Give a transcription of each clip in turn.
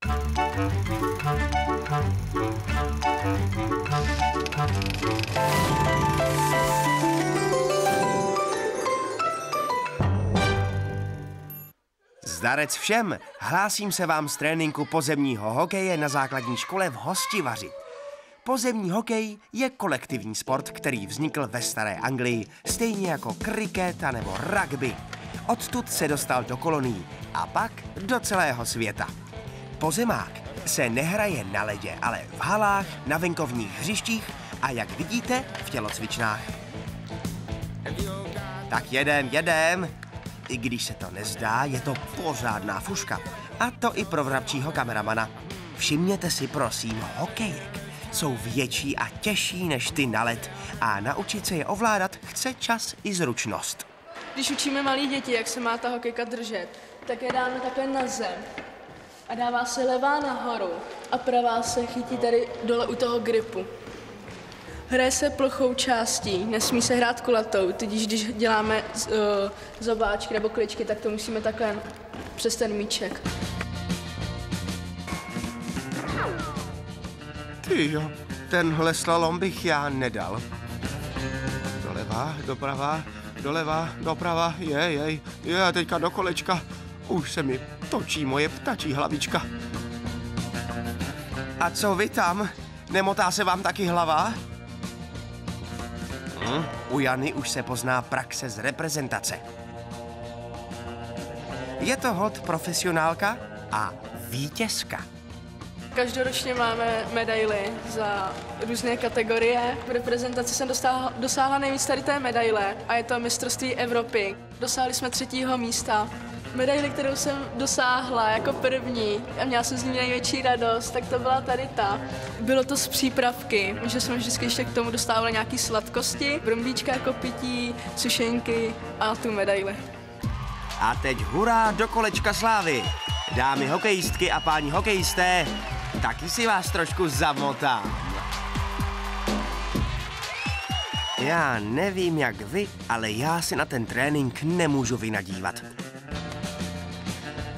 Zdarec všem, hlásím se vám z tréninku pozemního hokeje na základní škole v Hostivaři. Pozemní hokej je kolektivní sport, který vznikl ve staré Anglii, stejně jako kriket nebo rugby. Odtud se dostal do kolonií a pak do celého světa. Pozemák se nehraje na ledě, ale v halách, na venkovních hřištích a jak vidíte, v tělocvičnách. Tak jedem. I když se to nezdá, je to pořádná fuška. A to i pro vrabčího kameramana. Všimněte si prosím hokejek. Jsou větší a těžší než ty na led a naučit se je ovládat chce čas i zručnost. Když učíme malé děti, jak se má ta hokejka držet, tak je dáme takhle na zem a dává se levá nahoru a pravá se chytí tady dole u toho gripu. Hraje se plochou částí, nesmí se hrát kulatou, tudíž když děláme zobáčky nebo kličky, tak to musíme takhle přes ten míček. Tyjo, tenhle slalom bych já nedal. Doleva, doprava, doleva, doprava, jej, a teďka do kolečka. Už se mi točí moje ptačí hlavička. A co vy tam? Nemotá se vám taky hlava? U Jany už se pozná praxe z reprezentace. Je to hod profesionálka a vítězka. Každoročně máme medaily za různé kategorie. V reprezentaci jsem dosáhla nejvíc tady té medaile a je to mistrovství Evropy. Dosáhli jsme 3. místa. Medaili, kterou jsem dosáhla jako první a měla jsem z ní největší radost, tak to byla tady ta. Bylo to z přípravky, že jsme vždycky ještě k tomu dostávali nějaké sladkosti, brombíčka jako pití, sušenky a tu medaili. A teď hurá do kolečka slávy. Dámy hokejistky a páni hokejisté, taky si vás trošku zamotám. Já nevím jak vy, ale já si na ten trénink nemůžu vynadívat.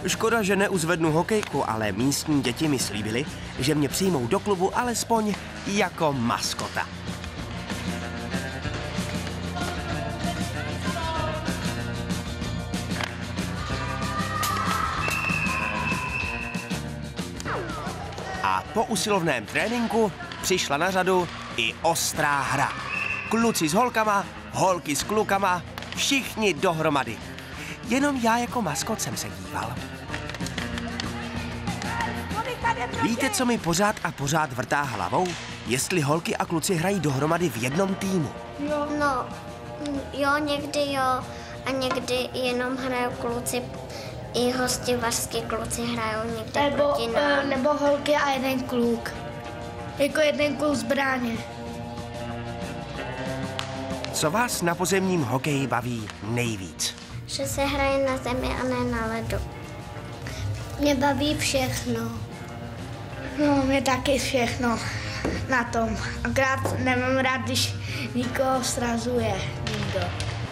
Škoda, že neuzvednu hokejku, ale místní děti mi slíbili, že mě přijmou do klubu alespoň jako maskota. A po usilovném tréninku přišla na řadu i ostrá hra. Kluci s holkama, holky s klukama, všichni dohromady. Jenom já jako maskot jsem se díval. Víte, co mi pořád a pořád vrtá hlavou? Jestli holky a kluci hrají dohromady v jednom týmu. Jo, někdy jo. A někdy jenom hrajou kluci. I hostivařský kluci hrajou někde proti nám. Nebo holky a jeden kluk. Jako jeden kluk zbraně. Co vás na pozemním hokeji baví nejvíc? Že se hraje na zemi a ne na ledu. Mě baví všechno. No, mě taky všechno na tom. Akorát nemám rád, když nikoho srazuje nikdo.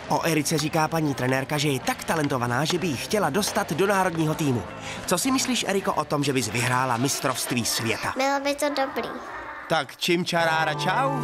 O Erice říká paní trenérka, že je tak talentovaná, že by ji chtěla dostat do národního týmu. Co si myslíš, Eriko, o tom, že bys vyhrála mistrovství světa? Bylo by to dobrý. Tak čím čarára čau?